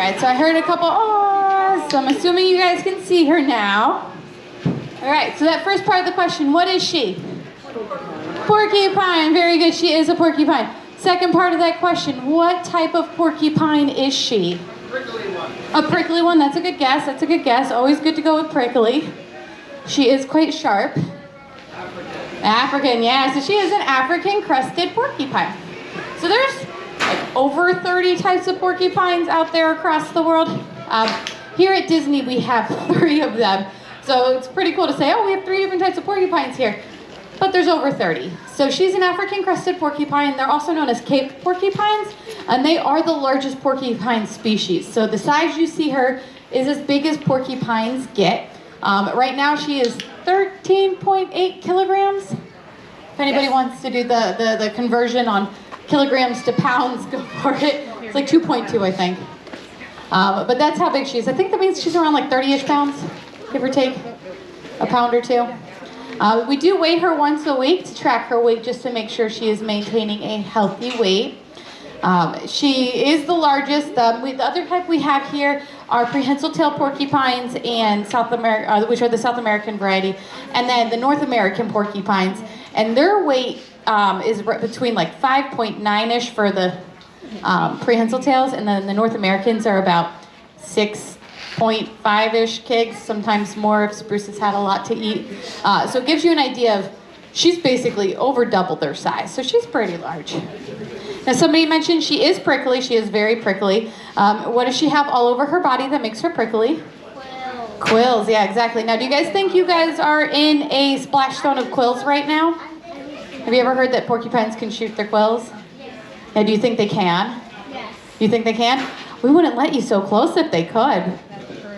right, so I heard a couple ahs, so I'm assuming you guys can see her now. All right, so that first part of the question, what is she? Porcupine, very good, she is a porcupine. Second part of that question, what type of porcupine is she? Prickly one. A prickly one, that's a good guess, that's a good guess. Always good to go with prickly. She is quite sharp. African, yeah, so she is an African crested porcupine. So there's like over 30 types of porcupines out there across the world. Here at Disney, we have 3 of them. So it's pretty cool to say, oh, we have 3 different types of porcupines here. But there's over 30. So she's an African crested porcupine. They're also known as Cape porcupines, and they are the largest porcupine species. So the size you see her is as big as porcupines get. Right now she is 13.8 kilograms. If anybody wants to do the conversion on kilograms to pounds, go for it. It's like 2.2, I think. But that's how big she is. I think that means she's around like 30-ish pounds, give or take, a pound or 2. We do weigh her once a week to track her weight just to make sure she is maintaining a healthy weight. She is the largest. The other type we have here are prehensile tail porcupines and South America, which are the South American variety, and then the North American porcupines. And their weight is between like 5.9-ish for the prehensile tails, and then the North Americans are about 6.5-ish kigs, sometimes more if Spruce has had a lot to eat. So it gives you an idea of, she's basically over double their size, so she's pretty large. Now somebody mentioned she is prickly, she is very prickly. What does she have all over her body that makes her prickly? Quills. Quills, yeah, exactly. Now do you guys think you guys are in a splash zone of quills right now? Have you ever heard that porcupines can shoot their quills? Yeah, do you think they can? Yes. You think they can? We wouldn't let you so close if they could.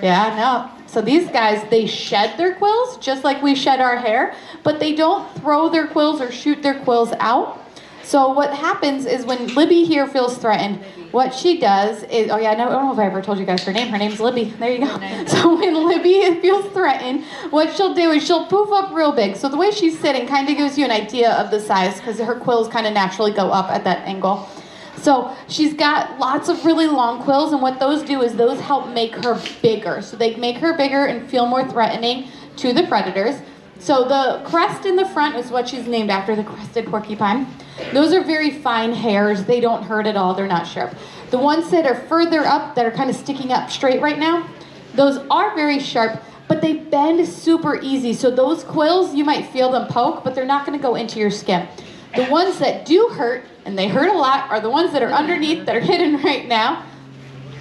Yeah, no. So these guys, they shed their quills just like we shed our hair, but they don't throw their quills or shoot their quills out. So what happens is when Libby here feels threatened, what she does is, oh yeah, I don't know if I ever told you guys her name. Her name's Libby. There you go. So when Libby feels threatened, what she'll do is she'll poof up real big. So the way she's sitting kind of gives you an idea of the size because her quills kind of naturally go up at that angle. So she's got lots of really long quills, and what those do is those help make her bigger. So they make her bigger and feel more threatening to the predators. So the crest in the front is what she's named after, the crested porcupine. Those are very fine hairs. They don't hurt at all. They're not sharp. The ones that are further up, that are kind of sticking up straight right now, those are very sharp, but they bend super easy. So those quills, you might feel them poke, but they're not going to go into your skin. The ones that do hurt, and they hurt a lot, are the ones that are underneath, that are hidden right now.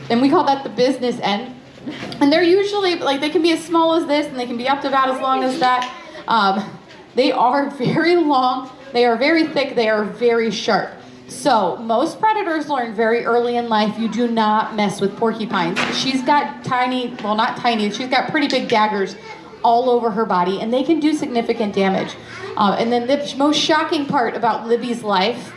And we call that the business end. And they're usually, like, they can be as small as this, and they can be up to about as long as that. They are very long, they are very thick, they are very sharp. So most predators learn very early in life, you do not mess with porcupines. She's got tiny, well not tiny, she's got pretty big daggers all over her body, and they can do significant damage. And then the most shocking part about Libby's life,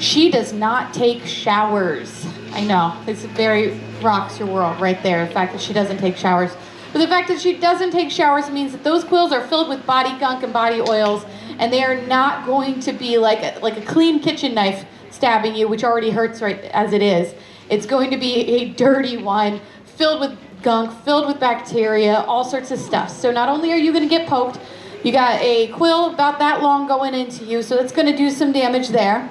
she does not take showers. I know, this very rocks your world right there, the fact that she doesn't take showers. But the fact that she doesn't take showers means that those quills are filled with body gunk and body oils, and they are not going to be like a clean kitchen knife stabbing you, which already hurts right as it is. It's going to be a dirty one, filled with gunk, filled with bacteria, all sorts of stuff. So not only are you going to get poked, you got a quill about that long going into you, so it's going to do some damage there.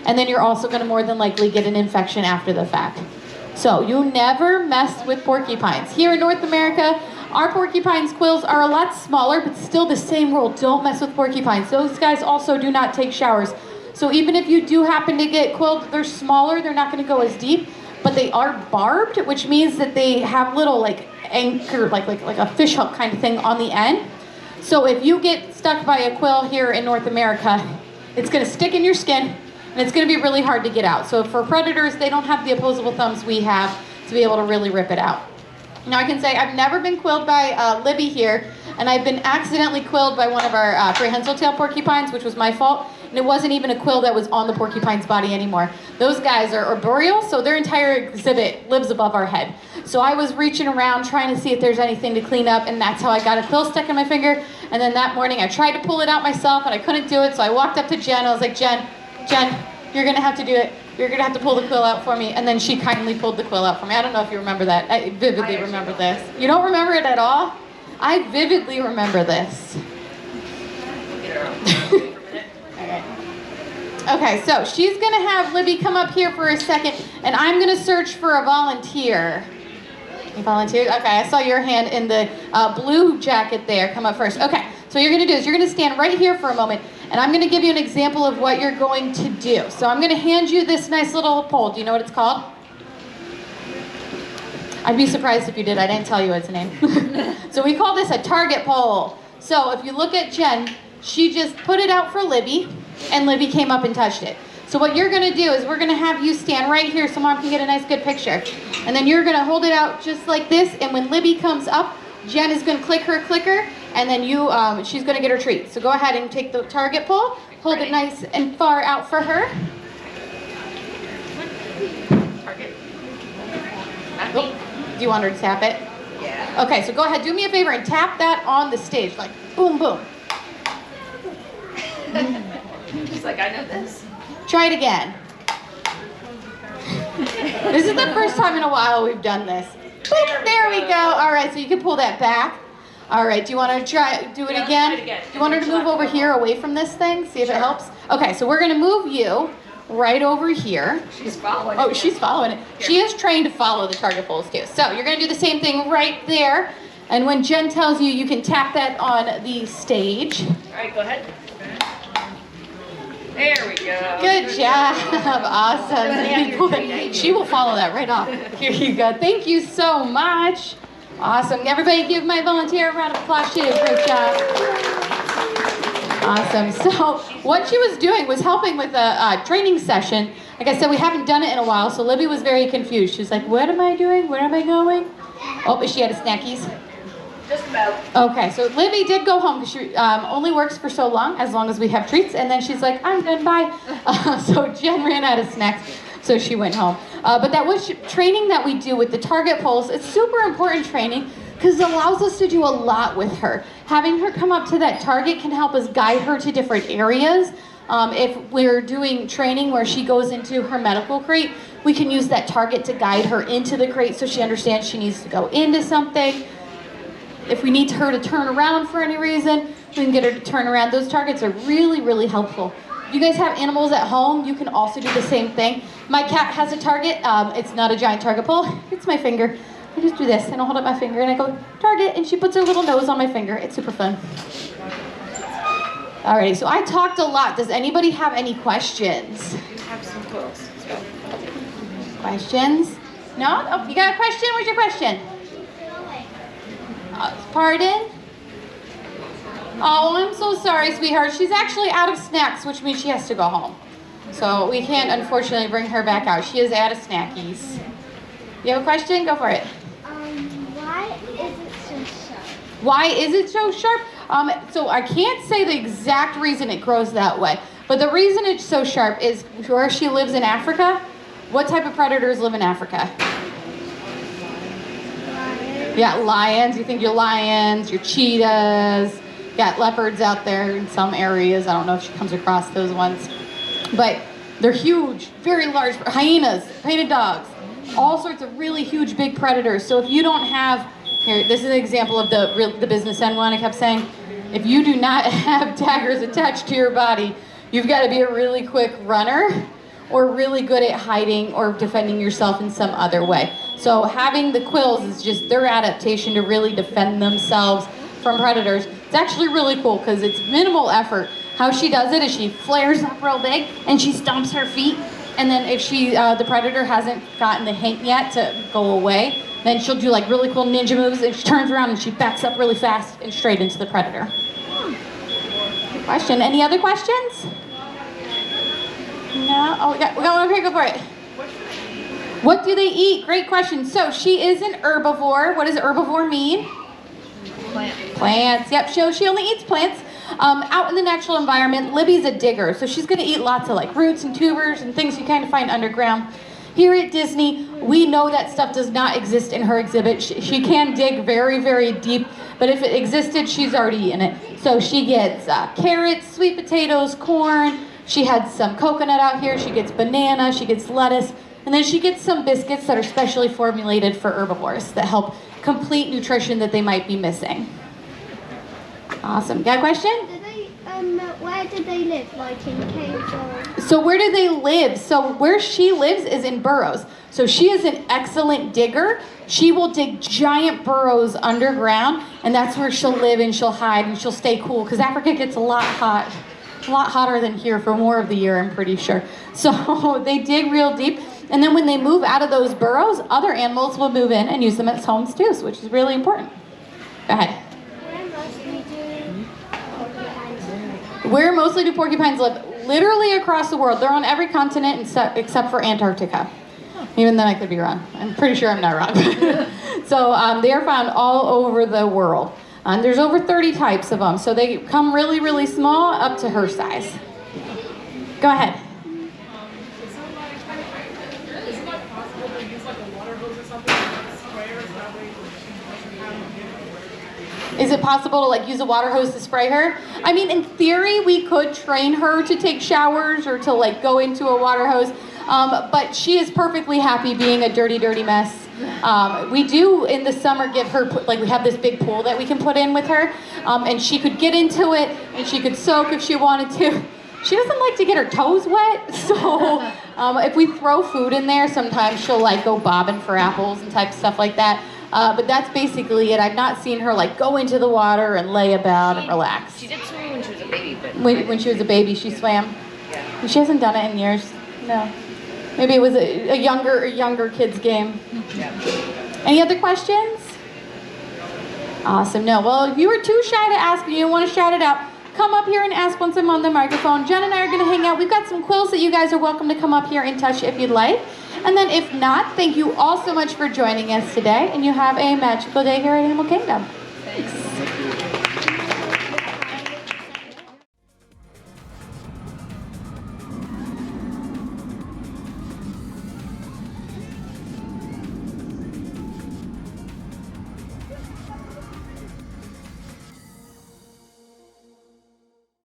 And then you're also going to more than likely get an infection after the fact. So you never mess with porcupines. Here in North America, our porcupines' quills are a lot smaller, but still the same rule. Don't mess with porcupines. Those guys also do not take showers. So even if you do happen to get quilled, they're smaller, they're not going to go as deep, but they are barbed, which means that they have little like anchor, like a fish hook kind of thing on the end. So if you get stuck by a quill here in North America, it's going to stick in your skin, and it's going to be really hard to get out. So for predators, they don't have the opposable thumbs we have to be able to really rip it out. Now I can say I've never been quilled by Libby here, and I've been accidentally quilled by one of our prehensile tail porcupines, which was my fault. And it wasn't even a quill that was on the porcupine's body anymore. Those guys are arboreal, so their entire exhibit lives above our head. So I was reaching around trying to see if there's anything to clean up, and that's how I got a quill stuck in my finger. And then that morning I tried to pull it out myself, and I couldn't do it, so I walked up to Jen. I was like, Jen, You're gonna have to do it. You're gonna have to pull the quill out for me. And then she kindly pulled the quill out for me. I don't know if you remember that. I vividly remember this. You don't remember it at all? I vividly remember this. Alright. Okay, so she's gonna have Libby come up here for a second, and I'm gonna search for a volunteer. You volunteered? Okay, I saw your hand in the blue jacket there. Come up first. Okay, so what you're gonna do is you're gonna stand right here for a moment, and I'm gonna give you an example of what you're going to do. So I'm gonna hand you this nice little pole. Do you know what it's called? I'd be surprised if you did. I didn't tell you its name. So we call this a target pole. So if you look at Jen, she just put it out for Libby, and Libby came up and touched it. So what you're gonna do is we're gonna have you stand right here so Mom can get a nice good picture. And then you're gonna hold it out just like this, and when Libby comes up, Jen is gonna click her clicker, and then she's gonna get her treat. So go ahead and take the target pole, hold it nice and far out for her. Target. Oh, do you want her to tap it? Yeah. Okay, so go ahead, do me a favor and tap that on the stage, like boom, boom. She's like, I know this. Try it again. This is the first time in a while we've done this. Boop, there we go. All right, so you can pull that back. All right, do you want to do it again? Try it again. Do you want her to move over here away from this thing? See if it helps? Okay, so we're going to move you right over here. She's following it. Oh, she's following it. She is trained to follow the target poles too. So you're going to do the same thing right there. And when Jen tells you, you can tap that on the stage. All right, go ahead. There we go. Good job. Awesome. She will follow that right off. Here you go. Thank you so much. Awesome. Everybody give my volunteer a round of applause. She did a great job. Awesome. So what she was doing was helping with a training session. Like I said, we haven't done it in a while, so Libby was very confused. She was like, what am I doing? Where am I going? Oh, but she had a snackies. Just about. Okay, so Libby did go home because she only works for so long as we have treats, and then she's like, I'm done, bye. So Jen ran out of snacks, so she went home. But that was training that we do with the target poles. It's super important training because it allows us to do a lot with her. Having her come up to that target can help us guide her to different areas. If we're doing training where she goes into her medical crate, we can use that target to guide her into the crate so she understands she needs to go into something. If we need her to turn around for any reason, we can get her to turn around. Those targets are really, really helpful. If you guys have animals at home, you can also do the same thing. My cat has a target. It's not a giant target pole. It's my finger. I just do this, and I'll hold up my finger, and I go, target, and she puts her little nose on my finger. It's super fun. Alrighty, so I talked a lot. Does anybody have any questions? You have some quills. Questions? No? Oh, you got a question? What's your question? Pardon? Oh, I'm so sorry, sweetheart. She's actually out of snacks, which means she has to go home. So we can't, unfortunately, bring her back out. She is out of snackies. You have a question? Go for it. Why is it so sharp? Why is it so sharp? So I can't say the exact reason it grows that way. But the reason it's so sharp is where she lives in Africa. What type of predators live in Africa? Yeah, lions. You think your lions, your cheetahs. Got leopards out there in some areas. I don't know if she comes across those ones. But they're huge, very large. Hyenas, painted dogs. All sorts of really huge, big predators. So if you don't have, here, this is an example of the business end one I kept saying. If you do not have daggers attached to your body, you've got to be a really quick runner or really good at hiding or defending yourself in some other way. So having the quills is just their adaptation to really defend themselves from predators. It's actually really cool because it's minimal effort. How she does it is she flares up real big and she stomps her feet. And then if the predator hasn't gotten the hint yet to go away, then she'll do like really cool ninja moves and she turns around and she backs up really fast and straight into the predator. Good question. Any other questions? No? Oh, we got one here. Go for it. What do they eat? Great question. So she is an herbivore. What does herbivore mean? Plants. Yep. So she only eats plants. Out in the natural environment, Libby's a digger, so she's going to eat lots of like roots and tubers and things you kind of find underground. Here at Disney, we know that stuff does not exist in her exhibit. She can dig very, very deep, but if it existed, she's already eaten it. So she gets carrots, sweet potatoes, corn, She had some coconut out here. She gets banana. She gets lettuce. And then she gets some biscuits that are specially formulated for herbivores that help complete nutrition that they might be missing. Awesome. Got a question? Where do they live? Like in caves or? So where do they live? So where she lives is in burrows. So she is an excellent digger. She will dig giant burrows underground, and that's where she'll live and she'll hide and she'll stay cool because Africa gets a lot hotter than here for more of the year, I'm pretty sure. So they dig real deep, and then when they move out of those burrows, other animals will move in and use them as homes too, which is really important. Go ahead. Where mostly do porcupines live? Literally across the world. They're on every continent except for Antarctica. Even then I could be wrong. I'm pretty sure I'm not wrong. So they are found all over the world. There's over 30 types of them. So they come really, really small up to her size. Go ahead. Is it like possible to use like a water hose or something to spray her so that way Is it possible to like use a water hose to spray her? I mean, in theory, we could train her to take showers or to like go into a water hose, but she is perfectly happy being a dirty, dirty mess. We do in the summer give her, like we have this big pool that we can put in with her, and she could get into it and she could soak if she wanted to. She doesn't like to get her toes wet, so if we throw food in there, sometimes she'll like go bobbing for apples and type stuff like that. But that's basically it. I've not seen her like go into the water and lay about and relax. She did swim when she was a baby, but When she was a baby, she swam. yeah. She hasn't done it in years. No. Maybe it was a younger kid's game. Yeah. Any other questions? Awesome. No. Well, if you were too shy to ask and you want to shout it out, come up here and ask once I'm on the microphone. Jen and I are going to hang out. We've got some quills that you guys are welcome to come up here and touch if you'd like. And then if not, thank you all so much for joining us today, and you have a magical day here at Animal Kingdom.